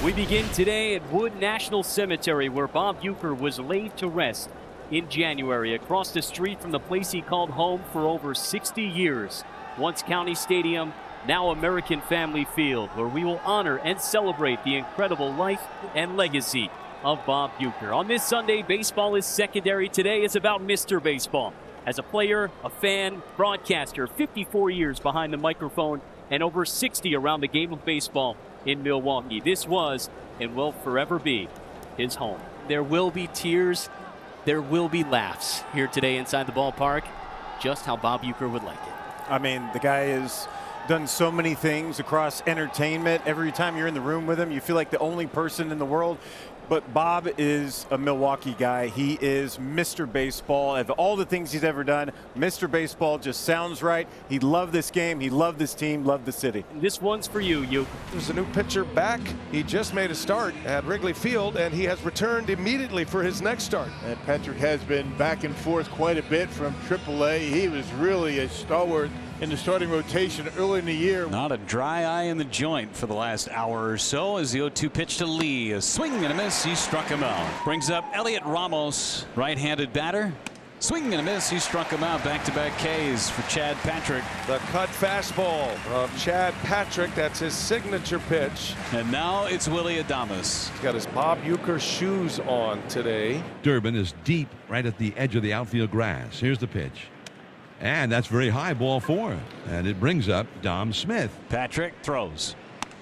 We begin today at Wood National Cemetery, where Bob Uecker was laid to rest in January, across the street from the place he called home for over 60 years. Once County Stadium, now American Family Field, where we will honor and celebrate the incredible life and legacy of Bob Uecker. On this Sunday, baseball is secondary. Today is about Mr. Baseball. As a player, a fan, broadcaster, 54 years behind the microphone and over 60 around the game of baseball in Milwaukee. This was and will forever be his home. There will be tears, there will be laughs here today inside the ballpark, just how Bob Uecker would like it. I mean, the guy has done so many things across entertainment. Every time you're in the room with him, you feel like the only person in the world. But Bob is a Milwaukee guy. He is Mr. Baseball. Of all the things he's ever done, Mr. Baseball just sounds right. He loved this game. He loved this team, loved the city. This one's for you, Uecker. There's a new pitcher back. He just made a start at Wrigley Field, and he has returned immediately for his next start. And Patrick has been back and forth quite a bit from AAA. He was really a stalwart in the starting rotation early in the year. Not a dry eye in the joint for the last hour or so as the 0-2 pitch to Lee. A swing and a miss. He struck him out. Brings up Elliot Ramos, right-handed batter. Swing and a miss. He struck him out. Back-to-back Ks for Chad Patrick. The cut fastball of Chad Patrick. That's his signature pitch. And now it's Willie Adames. He's got his Bob Uecker shoes on today. Durbin is deep right at the edge of the outfield grass. Here's the pitch. And that's very high, ball 4. And it brings up Dom Smith. Patrick throws.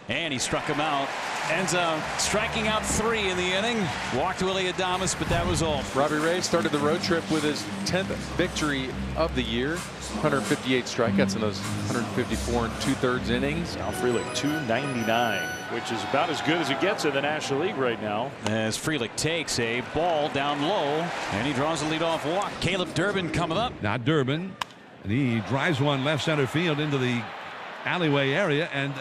And he struck him out. Ends up striking out 3 in the inning. Walked Willie Adames, but that was all. Robbie Ray started the road trip with his 10th victory of the year. 158 strikeouts in those 154 and 2/3 innings. Now Frelick 299, which is about as good as it gets in the National League right now. As Frelick takes a ball down low, and he draws a leadoff walk. Caleb Durbin coming up. Now Durbin, and he drives one left center field into the alleyway area, and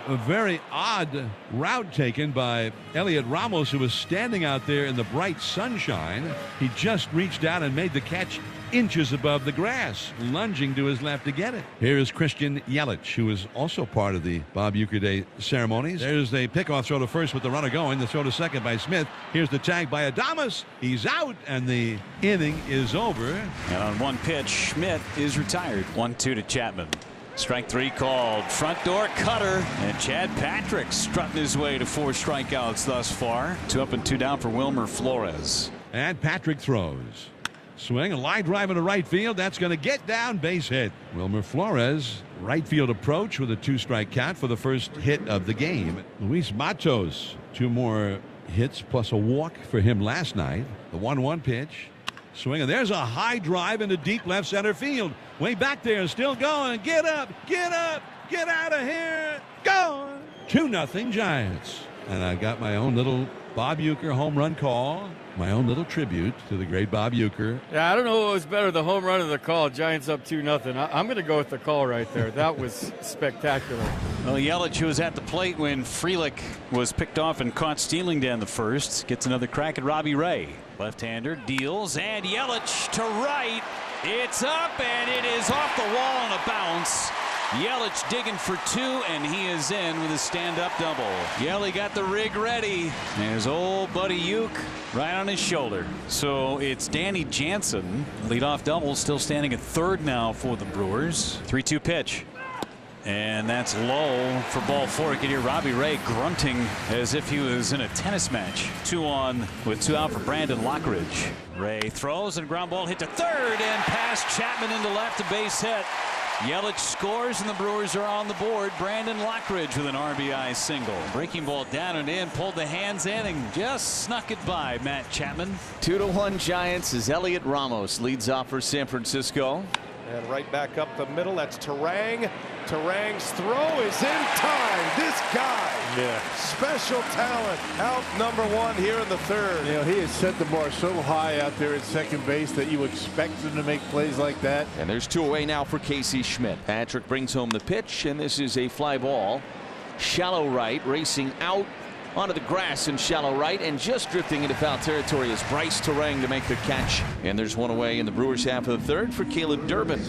a very odd route taken by Elliot Ramos, who was standing out there in the bright sunshine. He just reached out and made the catch inches above the grass, lunging to his left to get it. Here is Christian Yelich, who is also part of the Bob Uecker Day ceremonies. There's a pickoff throw to first with the runner going. The throw to second by Smith. Here's the tag by Adames. He's out, and the inning is over. And on one pitch, Schmidt is retired. 1-2 to Chapman. Strike 3 called. Front door cutter. And Chad Patrick strutting his way to 4 strikeouts thus far. 2 up and 2 down for Wilmer Flores. And Patrick throws. Swing, a line drive into right field. That's going to get down, base hit. Wilmer Flores, right field approach with a 2-strike count for the first hit of the game. Luis Matos, 2 more hits plus a walk for him last night. The 1-1 pitch. Swing, and there's a high drive into deep left center field. Way back there, still going. Get up, get up, get out of here. Go! 2-0 Giants. And I got my own little Bob Uecker home run call. My own little tribute to the great Bob Uecker. Yeah, I don't know what was better, the home run or the call. Giants up 2-0. I'm going to go with the call right there. That was spectacular. Well, Yelich, who was at the plate when Frelick was picked off and caught stealing down the first, gets another crack at Robbie Ray. Left-hander deals, and Yelich to right. It's up, and it is off the wall on a bounce. Yelich digging for 2, and he is in with a stand-up double. Yelich got the rig ready. And his old buddy Ueck right on his shoulder. So it's Danny Jansen, leadoff double, still standing at third now for the Brewers. 3-2 pitch. And that's low for ball 4. You can hear Robbie Ray grunting as if he was in a tennis match. 2 on with 2 out for Brandon Lockridge. Ray throws and ground ball hit to third and past Chapman into left, a base hit. Yelich scores and the Brewers are on the board. Brandon Lockridge with an RBI single. Breaking ball down and in, pulled the hands in and just snuck it by Matt Chapman. 2-1 Giants as Elliot Ramos leads off for San Francisco. And right back up the middle, that's Terang. Terang's throw is in time. This guy, special talent, out number 1 here in the 3rd. You know, he has set the bar so high out there at second base that you expect him to make plays like that. And there's 2 away now for Casey Schmidt. Patrick brings home the pitch, and this is a fly ball. Shallow right, racing out onto the grass in shallow right, and just drifting into foul territory is Bryce Terang to make the catch. And there's 1 away in the Brewers half of the 3rd for Caleb Durbin.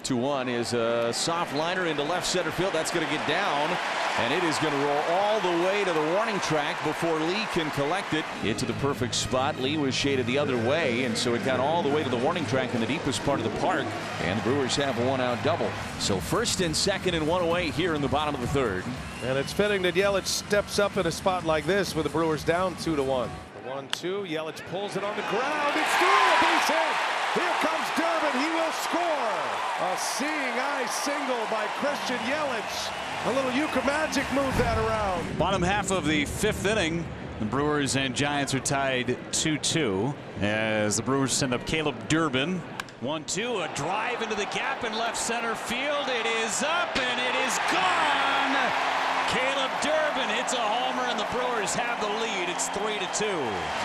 2-1 is a soft liner into left center field. That's going to get down. And it is going to roll all the way to the warning track before Lee can collect it. Into the perfect spot. Lee was shaded the other way, and so it got all the way to the warning track in the deepest part of the park. And the Brewers have a one-out double. So first and second and one away here in the bottom of the third. And it's fitting that Yelich steps up in a spot like this with the Brewers down 2-1. The 1-2. Yelich pulls it on the ground. It's through. A base hit. Here comes Durbin. He will score. A seeing eye single by Christian Yelich. A little Uecker magic moved that around. Bottom half of the fifth inning. The Brewers and Giants are tied 2-2 as the Brewers send up Caleb Durbin. 1-2, a drive into the gap in left center field. It is up and it is gone. Caleb Durbin hits a homer and the Brewers have the lead. It's 3-2.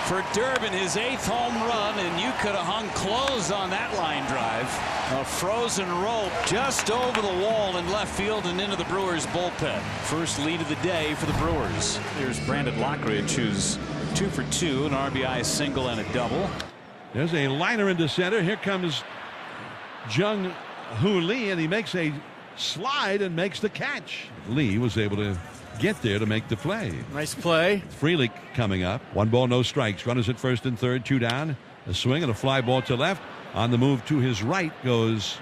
For Durbin, his 8th home run, and you could have hung close on that line drive. A frozen rope just over the wall in left field and into the Brewers bullpen. First lead of the day for the Brewers. Here's Brandon Lockridge, who's 2 for 2, an RBI single and a double. There's a liner into center. Here comes Jung-Hoo Lee, and he makes a slide and makes the catch. Lee was able to get there to make the play. Nice play. Frelick coming up. 1 ball, no strikes. Runners at first and third, 2 down. A swing and a fly ball to left. On the move to his right goes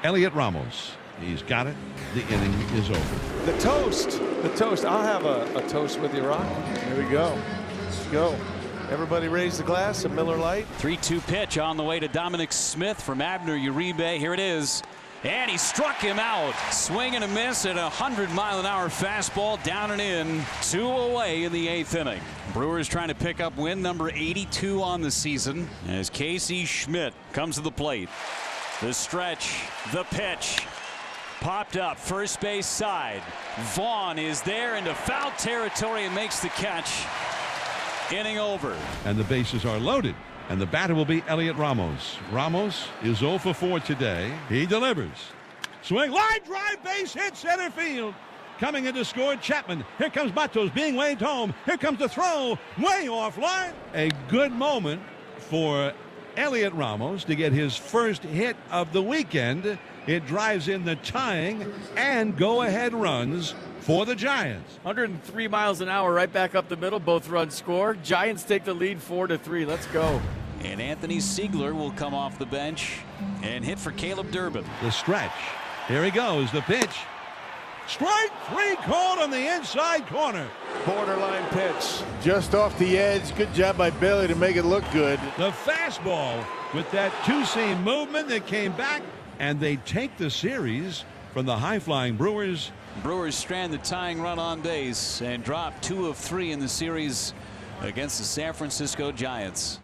Elliot Ramos. He's got it. The inning is over. The toast. The toast. I'll have a toast with you, Rock. Here we go. Let's go. Everybody raise the glass. A Miller Lite. 3-2 pitch on the way to Dominic Smith from Abner Uribe. Here it is. And he struck him out. Swing and a miss at a 100-mile-an-hour fastball down and in. 2 away in the 8th inning. Brewers trying to pick up win number 82 on the season as Casey Schmidt comes to the plate. The stretch, the pitch. Popped up first base side. Vaughn is there into foul territory and makes the catch. Inning over. And the bases are loaded. And the batter will be Elliot Ramos. Ramos is 0 for 4 today. He delivers. Swing, line drive, base hit, center field. Coming in to score, Chapman. Here comes Matos being waved home. Here comes the throw, way offline. A good moment for Elliot Ramos to get his first hit of the weekend. It drives in the tying and go-ahead runs for the Giants. 103 miles an hour right back up the middle. Both runs score. Giants take the lead 4-3. Let's go. And Anthony Siegler will come off the bench and hit for Caleb Durbin. The stretch. Here he goes. The pitch. Strike 3 called on the inside corner. Borderline pitch. Just off the edge. Good job by Bailey to make it look good. The fastball with that two-seam movement that came back, and they take the series from the high-flying Brewers. Brewers strand the tying run on base and drop 2 of 3 in the series against the San Francisco Giants.